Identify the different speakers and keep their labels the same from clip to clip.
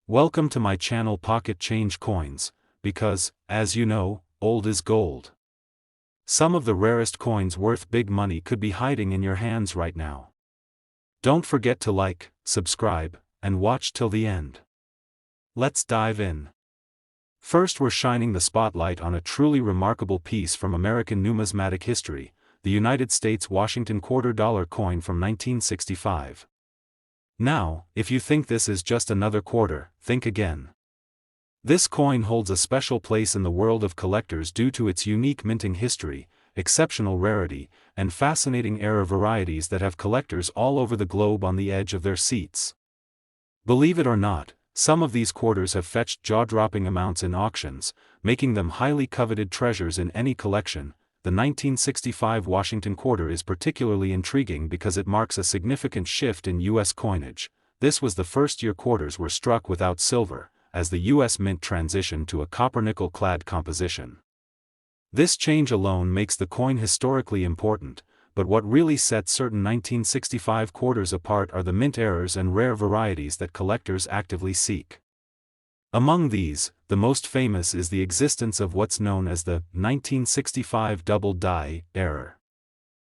Speaker 1: Welcome to my channel Pocket Change Coins, because, as you know, old is gold. Some of the rarest coins worth big money could be hiding in your hands right now. Don't forget to like, subscribe, and watch till the end. Let's dive in. First, we're shining the spotlight on a truly remarkable piece from American numismatic history, the United States Washington $quarter coin from 1965. Now, if you think this is just another quarter, think again. This coin holds a special place in the world of collectors due to its unique minting history, exceptional rarity, and fascinating error varieties that have collectors all over the globe on the edge of their seats. Believe it or not, some of these quarters have fetched jaw-dropping amounts in auctions, making them highly coveted treasures in any collection. The 1965 Washington quarter is particularly intriguing because it marks a significant shift in U.S. coinage. This was the first year quarters were struck without silver, as the U.S. Mint transitioned to a copper-nickel clad composition. This change alone makes the coin historically important, but what really sets certain 1965 quarters apart are the mint errors and rare varieties that collectors actively seek. Among these, the most famous is the existence of what's known as the 1965 double die error.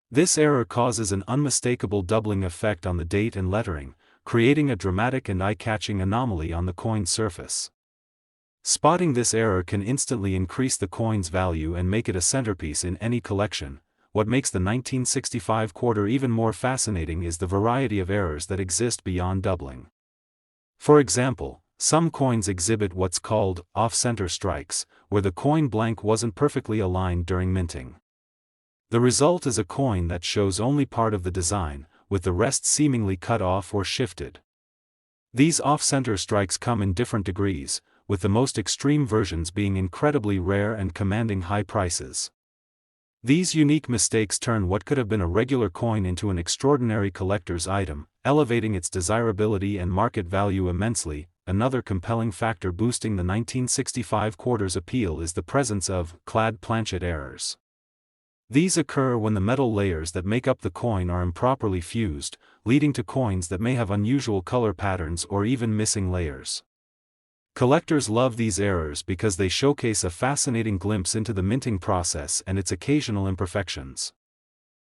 Speaker 1: This error causes an unmistakable doubling effect on the date and lettering, creating a dramatic and eye-catching anomaly on the coin's surface. Spotting this error can instantly increase the coin's value and make it a centerpiece in any collection. What makes the 1965 quarter even more fascinating is the variety of errors that exist beyond doubling. For example, some coins exhibit what's called off-center strikes, where the coin blank wasn't perfectly aligned during minting. The result is a coin that shows only part of the design, with the rest seemingly cut off or shifted. These off-center strikes come in different degrees, with the most extreme versions being incredibly rare and commanding high prices. These unique mistakes turn what could have been a regular coin into an extraordinary collector's item, elevating its desirability and market value immensely. Another compelling factor boosting the 1965 quarter's appeal is the presence of clad planchet errors. These occur when the metal layers that make up the coin are improperly fused, leading to coins that may have unusual color patterns or even missing layers. Collectors love these errors because they showcase a fascinating glimpse into the minting process and its occasional imperfections.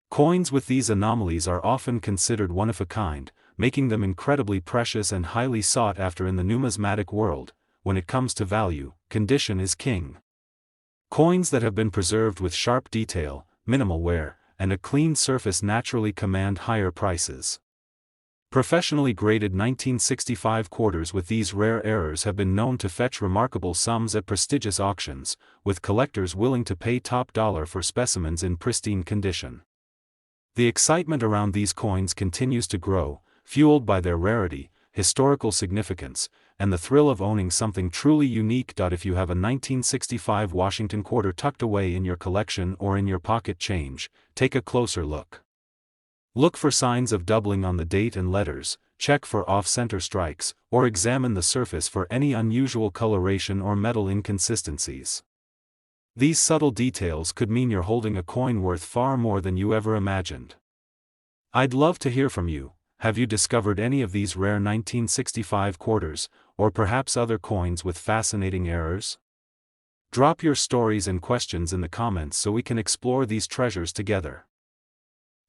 Speaker 1: Coins with these anomalies are often considered one-of-a-kind, making them incredibly precious and highly sought after in the numismatic world. When it comes to value, condition is king. Coins that have been preserved with sharp detail, minimal wear, and a clean surface naturally command higher prices. Professionally graded 1965 quarters with these rare errors have been known to fetch remarkable sums at prestigious auctions, with collectors willing to pay top dollar for specimens in pristine condition. The excitement around these coins continues to grow, fueled by their rarity, historical significance, and the thrill of owning something truly unique. If you have a 1965 Washington quarter tucked away in your collection or in your pocket change, take a closer look. Look for signs of doubling on the date and letters, check for off-center strikes, or examine the surface for any unusual coloration or metal inconsistencies. These subtle details could mean you're holding a coin worth far more than you ever imagined. I'd love to hear from you. Have you discovered any of these rare 1965 quarters, or perhaps other coins with fascinating errors? Drop your stories and questions in the comments so we can explore these treasures together.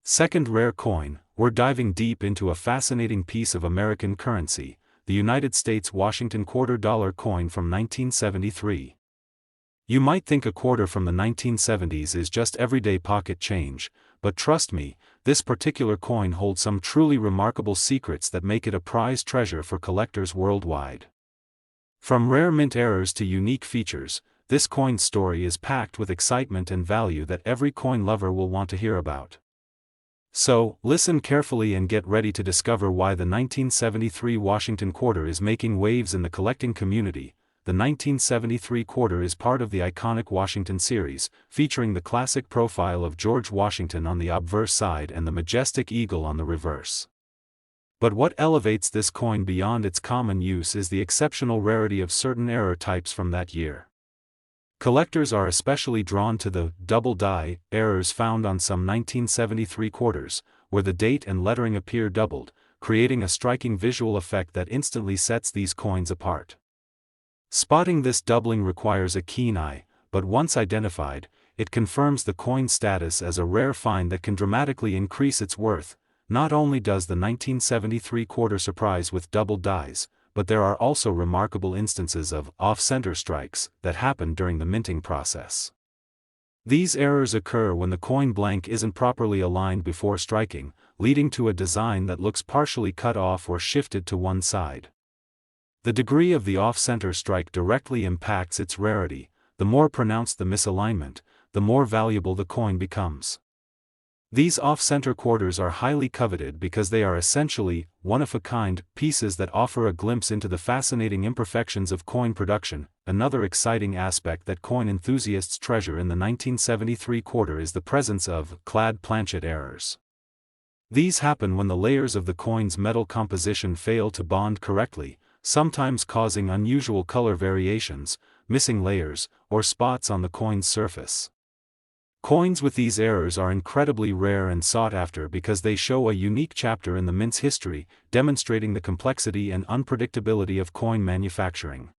Speaker 1: Second rare coin, we're diving deep into a fascinating piece of American currency, the United States Washington $quarter coin from 1973. You might think a quarter from the 1970s is just everyday pocket change, but trust me, this particular coin holds some truly remarkable secrets that make it a prized treasure for collectors worldwide. From rare mint errors to unique features, this coin's story is packed with excitement and value that every coin lover will want to hear about. So, listen carefully and get ready to discover why the 1973 Washington quarter is making waves in the collecting community. The 1973 quarter is part of the iconic Washington series, featuring the classic profile of George Washington on the obverse side and the majestic eagle on the reverse. But what elevates this coin beyond its common use is the exceptional rarity of certain error types from that year. Collectors are especially drawn to the double die errors found on some 1973 quarters, where the date and lettering appear doubled, creating a striking visual effect that instantly sets these coins apart. Spotting this doubling requires a keen eye, but once identified, it confirms the coin's status as a rare find that can dramatically increase its worth. Not only does the 1973 quarter surprise with doubled dies, but there are also remarkable instances of off-center strikes that happen during the minting process. These errors occur when the coin blank isn't properly aligned before striking, leading to a design that looks partially cut off or shifted to one side. The degree of the off-center strike directly impacts its rarity. The more pronounced the misalignment, the more valuable the coin becomes. These off-center quarters are highly coveted because they are essentially one-of-a-kind pieces that offer a glimpse into the fascinating imperfections of coin production. Another exciting aspect that coin enthusiasts treasure in the 1973 quarter is the presence of clad planchet errors. These happen when the layers of the coin's metal composition fail to bond correctly, sometimes causing unusual color variations, missing layers, or spots on the coin's surface. Coins with these errors are incredibly rare and sought after because they show a unique chapter in the mint's history, demonstrating the complexity and unpredictability of coin manufacturing.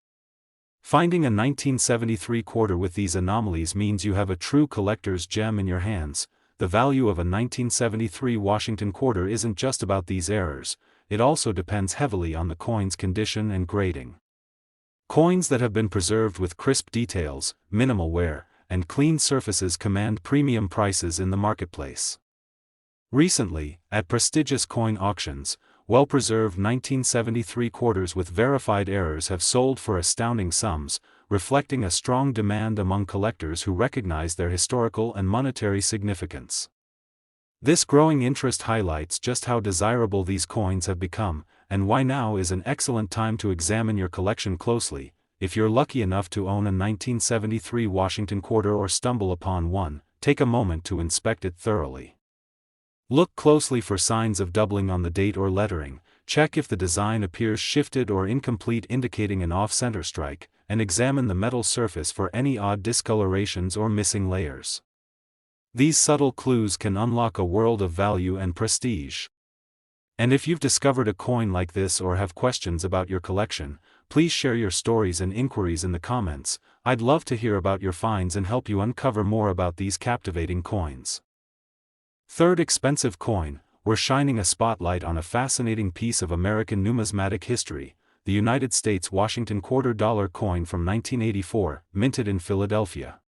Speaker 1: Finding a 1973 quarter with these anomalies means you have a true collector's gem in your hands. The value of a 1973 Washington quarter isn't just about these errors, it also depends heavily on the coin's condition and grading. Coins that have been preserved with crisp details, minimal wear, and clean surfaces command premium prices in the marketplace. Recently, at prestigious coin auctions, well-preserved 1973 quarters with verified errors have sold for astounding sums, reflecting a strong demand among collectors who recognize their historical and monetary significance. This growing interest highlights just how desirable these coins have become, and why now is an excellent time to examine your collection closely. If you're lucky enough to own a 1973 Washington quarter or stumble upon one, take a moment to inspect it thoroughly. Look closely for signs of doubling on the date or lettering, check if the design appears shifted or incomplete indicating an off-center strike, and examine the metal surface for any odd discolorations or missing layers. These subtle clues can unlock a world of value and prestige. And if you've discovered a coin like this or have questions about your collection, please share your stories and inquiries in the comments. I'd love to hear about your finds and help you uncover more about these captivating coins. Third expensive coin, we're shining a spotlight on a fascinating piece of American numismatic history, the United States Washington $quarter coin from 1984, minted in Philadelphia.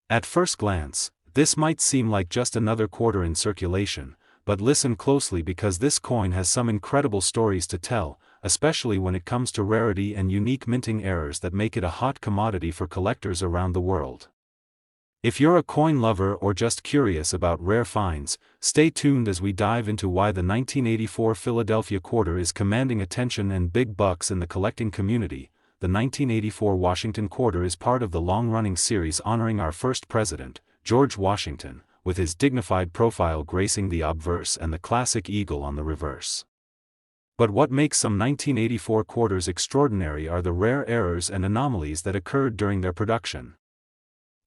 Speaker 1: At first glance, this might seem like just another quarter in circulation, but listen closely because this coin has some incredible stories to tell, especially when it comes to rarity and unique minting errors that make it a hot commodity for collectors around the world. If you're a coin lover or just curious about rare finds, stay tuned as we dive into why the 1984 Philadelphia quarter is commanding attention and big bucks in the collecting community. The 1984 Washington quarter is part of the long-running series honoring our first president, George Washington, with his dignified profile gracing the obverse and the classic eagle on the reverse. But what makes some 1984 quarters extraordinary are the rare errors and anomalies that occurred during their production.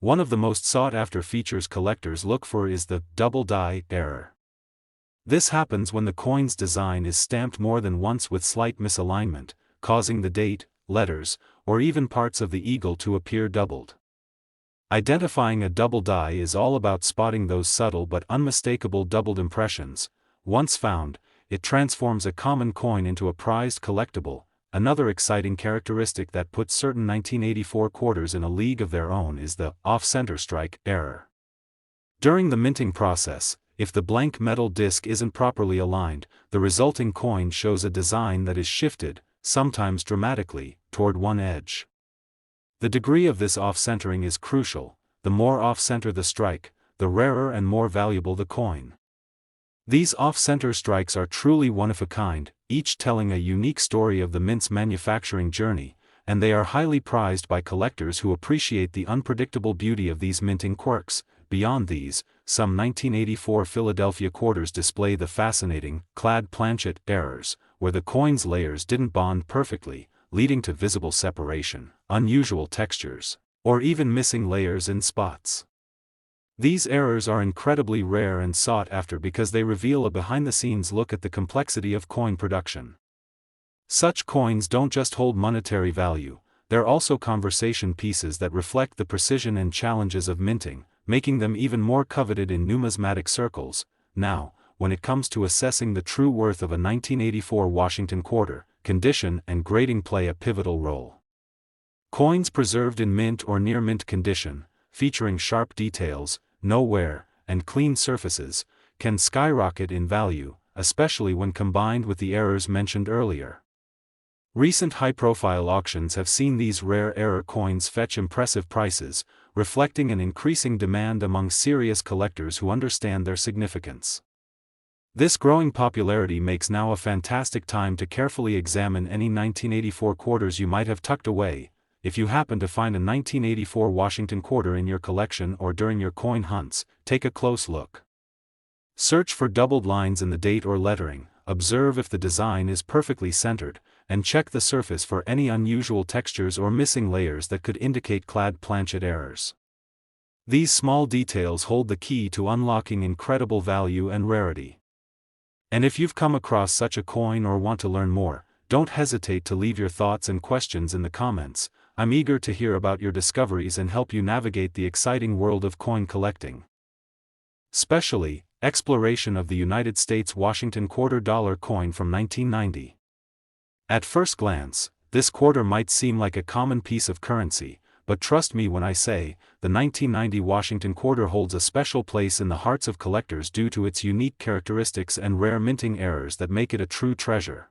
Speaker 1: One of the most sought-after features collectors look for is the double die error. This happens when the coin's design is stamped more than once with slight misalignment, causing the date, letters, or even parts of the eagle to appear doubled. Identifying a double die is all about spotting those subtle but unmistakable doubled impressions. Once found, it transforms a common coin into a prized collectible. Another exciting characteristic that puts certain 1984 quarters in a league of their own is the off-center strike error. During the minting process, if the blank metal disc isn't properly aligned, the resulting coin shows a design that is shifted, sometimes dramatically, toward one edge. The degree of this off-centering is crucial. The more off-center the strike, the rarer and more valuable the coin. These off-center strikes are truly one-of-a-kind, each telling a unique story of the mint's manufacturing journey, and they are highly prized by collectors who appreciate the unpredictable beauty of these minting quirks. Beyond these, some 1984 Philadelphia quarters display the fascinating clad planchet errors, where the coin's layers didn't bond perfectly, leading to visible separation, unusual textures, or even missing layers in spots. These errors are incredibly rare and sought after because they reveal a behind-the-scenes look at the complexity of coin production. Such coins don't just hold monetary value, they're also conversation pieces that reflect the precision and challenges of minting, making them even more coveted in numismatic circles. Now, when it comes to assessing the true worth of a 1984 Washington quarter, condition and grading play a pivotal role. Coins preserved in mint or near mint condition, featuring sharp details, no wear, and clean surfaces, can skyrocket in value, especially when combined with the errors mentioned earlier. Recent high-profile auctions have seen these rare error coins fetch impressive prices, reflecting an increasing demand among serious collectors who understand their significance. This growing popularity makes now a fantastic time to carefully examine any 1984 quarters you might have tucked away. If you happen to find a 1984 Washington quarter in your collection or during your coin hunts, take a close look. Search for doubled lines in the date or lettering, observe if the design is perfectly centered, and check the surface for any unusual textures or missing layers that could indicate clad planchet errors. These small details hold the key to unlocking incredible value and rarity. And if you've come across such a coin or want to learn more, don't hesitate to leave your thoughts and questions in the comments. I'm eager to hear about your discoveries and help you navigate the exciting world of coin collecting. Especially, exploration of the United States Washington $quarter coin from 1990. At first glance, this quarter might seem like a common piece of currency, but trust me when I say, the 1990 Washington quarter holds a special place in the hearts of collectors due to its unique characteristics and rare minting errors that make it a true treasure.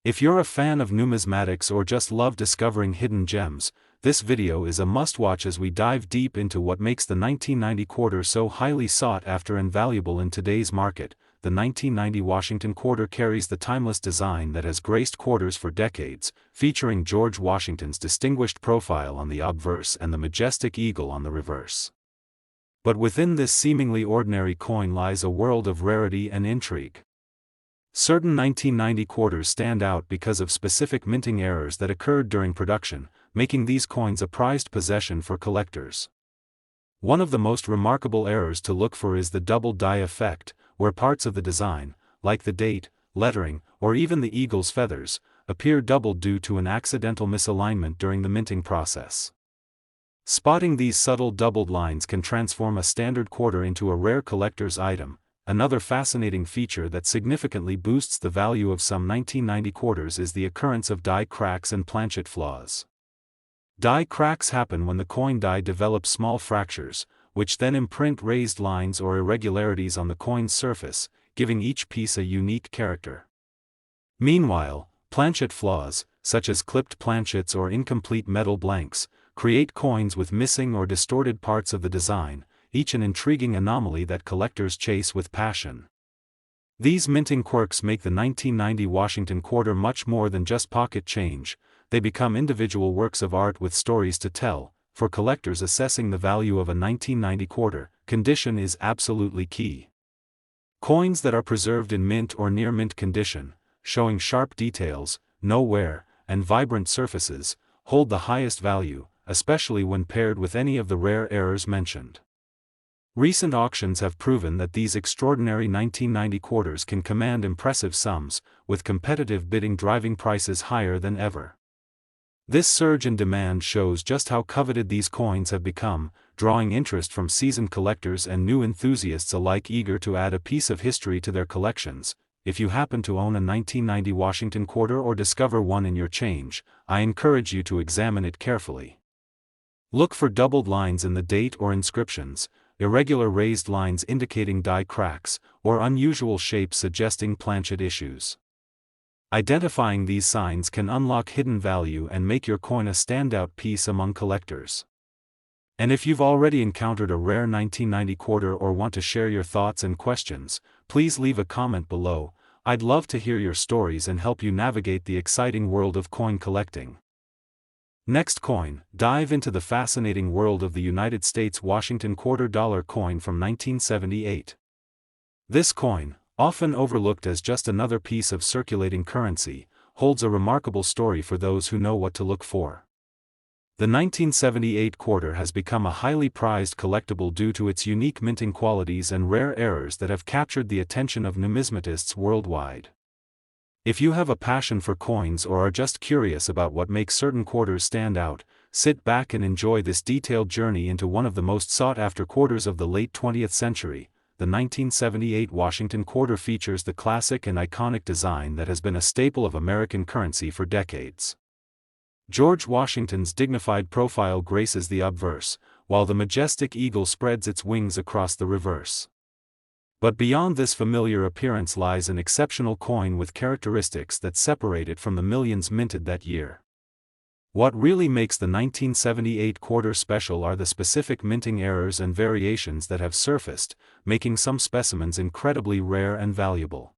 Speaker 1: If you're a fan of numismatics or just love discovering hidden gems, this video is a must-watch as we dive deep into what makes the 1990 quarter so highly sought after and valuable in today's market. The 1990 Washington quarter carries the timeless design that has graced quarters for decades, featuring George Washington's distinguished profile on the obverse and the majestic eagle on the reverse. But within this seemingly ordinary coin lies a world of rarity and intrigue. Certain 1990 quarters stand out because of specific minting errors that occurred during production, making these coins a prized possession for collectors. One of the most remarkable errors to look for is the double die effect, where parts of the design, like the date, lettering, or even the eagle's feathers, appear doubled due to an accidental misalignment during the minting process. Spotting these subtle doubled lines can transform a standard quarter into a rare collector's item. Another fascinating feature that significantly boosts the value of some 1990 quarters is the occurrence of die cracks and planchet flaws. Die cracks happen when the coin die develops small fractures, which then imprint raised lines or irregularities on the coin's surface, giving each piece a unique character. Meanwhile, planchet flaws, such as clipped planchets or incomplete metal blanks, create coins with missing or distorted parts of the design, each an intriguing anomaly that collectors chase with passion. These minting quirks make the 1990 Washington quarter much more than just pocket change. They become individual works of art with stories to tell. For collectors assessing the value of a 1990 quarter, condition is absolutely key. Coins that are preserved in mint or near mint condition, showing sharp details, no wear, and vibrant surfaces, hold the highest value, especially when paired with any of the rare errors mentioned. Recent auctions have proven that these extraordinary 1990 quarters can command impressive sums, with competitive bidding driving prices higher than ever. This surge in demand shows just how coveted these coins have become, drawing interest from seasoned collectors and new enthusiasts alike eager to add a piece of history to their collections. If you happen to own a 1990 Washington quarter or discover one in your change, I encourage you to examine it carefully. Look for doubled lines in the date or inscriptions, irregular raised lines indicating die cracks, or unusual shapes suggesting planchet issues. Identifying these signs can unlock hidden value and make your coin a standout piece among collectors. And if you've already encountered a rare 1990 quarter or want to share your thoughts and questions, please leave a comment below. I'd love to hear your stories and help you navigate the exciting world of coin collecting. Next coin, dive into the fascinating world of the United States Washington $quarter coin from 1978. This coin, often overlooked as just another piece of circulating currency, holds a remarkable story for those who know what to look for. The 1978 quarter has become a highly prized collectible due to its unique minting qualities and rare errors that have captured the attention of numismatists worldwide. If you have a passion for coins or are just curious about what makes certain quarters stand out, sit back and enjoy this detailed journey into one of the most sought-after quarters of the late 20th century. The 1978 Washington quarter features the classic and iconic design that has been a staple of American currency for decades. George Washington's dignified profile graces the obverse, while the majestic eagle spreads its wings across the reverse. But beyond this familiar appearance lies an exceptional coin with characteristics that separate it from the millions minted that year. What really makes the 1978 quarter special are the specific minting errors and variations that have surfaced, making some specimens incredibly rare and valuable.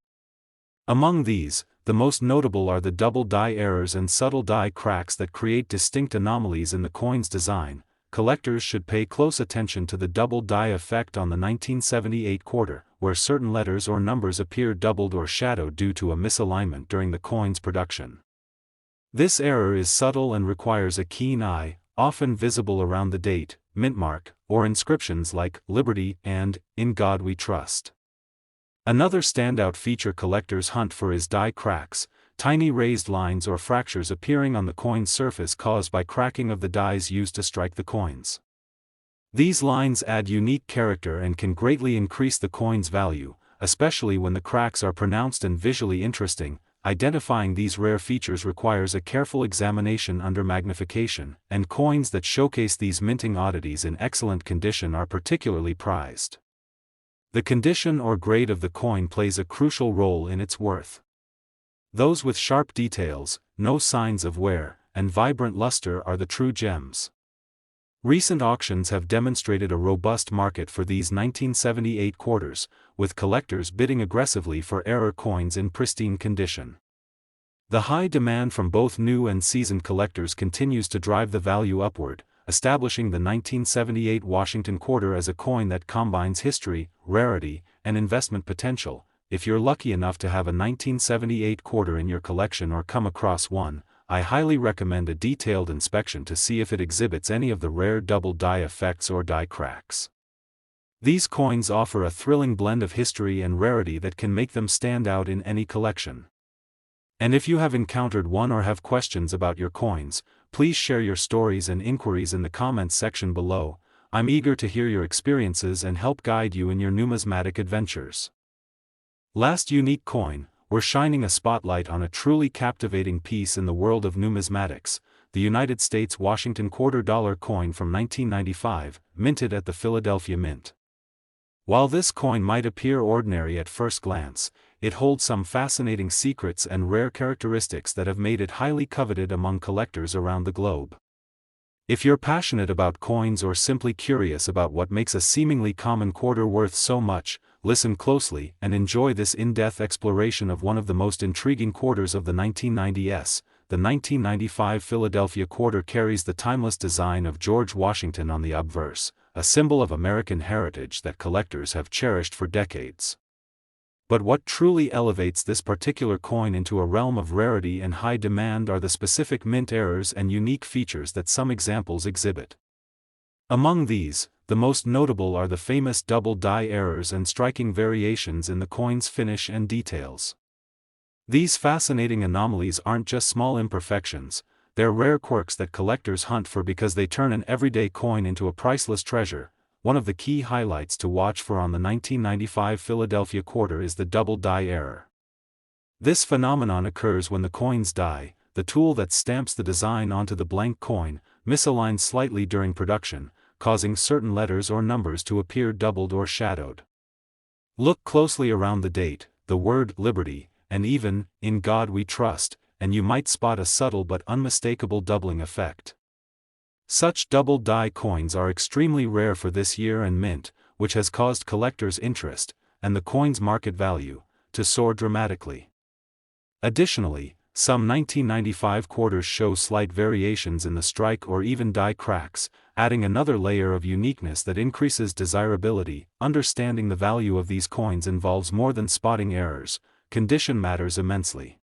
Speaker 1: Among these, the most notable are the double die errors and subtle die cracks that create distinct anomalies in the coin's design. Collectors should pay close attention to the double die effect on the 1978 quarter, where certain letters or numbers appear doubled or shadowed due to a misalignment during the coin's production. This error is subtle and requires a keen eye, often visible around the date, mint mark, or inscriptions like "Liberty" and "In God We Trust." Another standout feature collectors hunt for is die cracks, tiny raised lines or fractures appearing on the coin's surface caused by cracking of the dies used to strike the coins. These lines add unique character and can greatly increase the coin's value, especially when the cracks are pronounced and visually interesting. Identifying these rare features requires a careful examination under magnification, and coins that showcase these minting oddities in excellent condition are particularly prized. The condition or grade of the coin plays a crucial role in its worth. Those with sharp details, no signs of wear, and vibrant luster are the true gems. Recent auctions have demonstrated a robust market for these 1978 quarters, with collectors bidding aggressively for error coins in pristine condition. The high demand from both new and seasoned collectors continues to drive the value upward, establishing the 1978 Washington quarter as a coin that combines history, rarity, and investment potential. If you're lucky enough to have a 1978 quarter in your collection or come across one, I highly recommend a detailed inspection to see if it exhibits any of the rare double die effects or die cracks. These coins offer a thrilling blend of history and rarity that can make them stand out in any collection. And if you have encountered one or have questions about your coins, please share your stories and inquiries in the comments section below. I'm eager to hear your experiences and help guide you in your numismatic adventures. Last unique coin, we're shining a spotlight on a truly captivating piece in the world of numismatics, the United States Washington quarter dollar coin from 1995, minted at the Philadelphia Mint. While this coin might appear ordinary at first glance, it holds some fascinating secrets and rare characteristics that have made it highly coveted among collectors around the globe. If you're passionate about coins or simply curious about what makes a seemingly common quarter worth so much, listen closely and enjoy this in-depth exploration of one of the most intriguing quarters of the 1990s. The 1995 Philadelphia quarter carries the timeless design of George Washington on the obverse, a symbol of American heritage that collectors have cherished for decades. But what truly elevates this particular coin into a realm of rarity and high demand are the specific mint errors and unique features that some examples exhibit. Among these, the most notable are the famous double die errors and striking variations in the coin's finish and details. These fascinating anomalies aren't just small imperfections, they're rare quirks that collectors hunt for because they turn an everyday coin into a priceless treasure. One of the key highlights to watch for on the 1995 Philadelphia quarter is the double die error. This phenomenon occurs when the coin's die, the tool that stamps the design onto the blank coin, misaligns slightly during production, causing certain letters or numbers to appear doubled or shadowed. Look closely around the date, the word "Liberty," and even "In God We Trust," and you might spot a subtle but unmistakable doubling effect. Such double die coins are extremely rare for this year and mint, which has caused collectors' interest, and the coin's market value, to soar dramatically. Additionally, some 1995 quarters show slight variations in the strike or even die cracks, adding another layer of uniqueness that increases desirability. Understanding the value of these coins involves more than spotting errors. Condition matters immensely.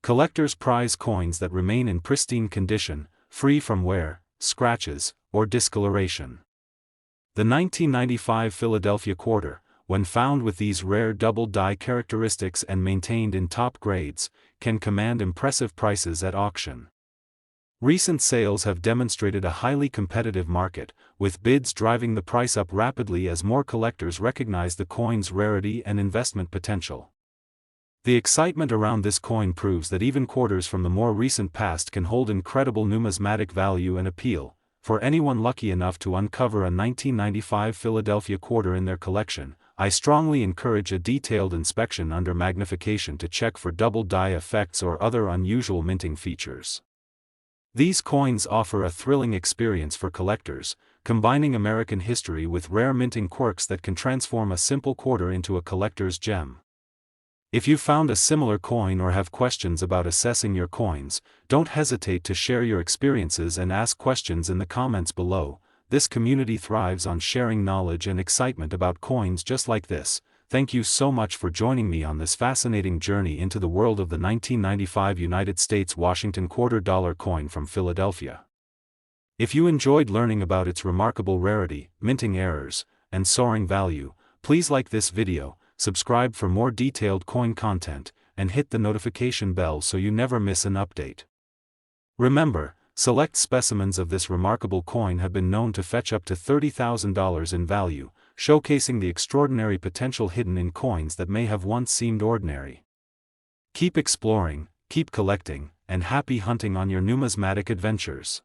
Speaker 1: Collectors prize coins that remain in pristine condition, free from wear, scratches, or discoloration. The 1995 Philadelphia quarter, when found with these rare double die characteristics and maintained in top grades, can command impressive prices at auction. Recent sales have demonstrated a highly competitive market, with bids driving the price up rapidly as more collectors recognize the coin's rarity and investment potential. The excitement around this coin proves that even quarters from the more recent past can hold incredible numismatic value and appeal. For anyone lucky enough to uncover a 1995 Philadelphia quarter in their collection, I strongly encourage a detailed inspection under magnification to check for double die effects or other unusual minting features. These coins offer a thrilling experience for collectors, combining American history with rare minting quirks that can transform a simple quarter into a collector's gem. If you found a similar coin or have questions about assessing your coins, don't hesitate to share your experiences and ask questions in the comments below. This community thrives on sharing knowledge and excitement about coins just like this. Thank you so much for joining me on this fascinating journey into the world of the 1995 United States Washington $quarter coin from Philadelphia. If you enjoyed learning about its remarkable rarity, minting errors, and soaring value, please like this video, subscribe for more detailed coin content, and hit the notification bell so you never miss an update. Remember, select specimens of this remarkable coin have been known to fetch up to $30,000 in value, showcasing the extraordinary potential hidden in coins that may have once seemed ordinary. Keep exploring, keep collecting, and happy hunting on your numismatic adventures.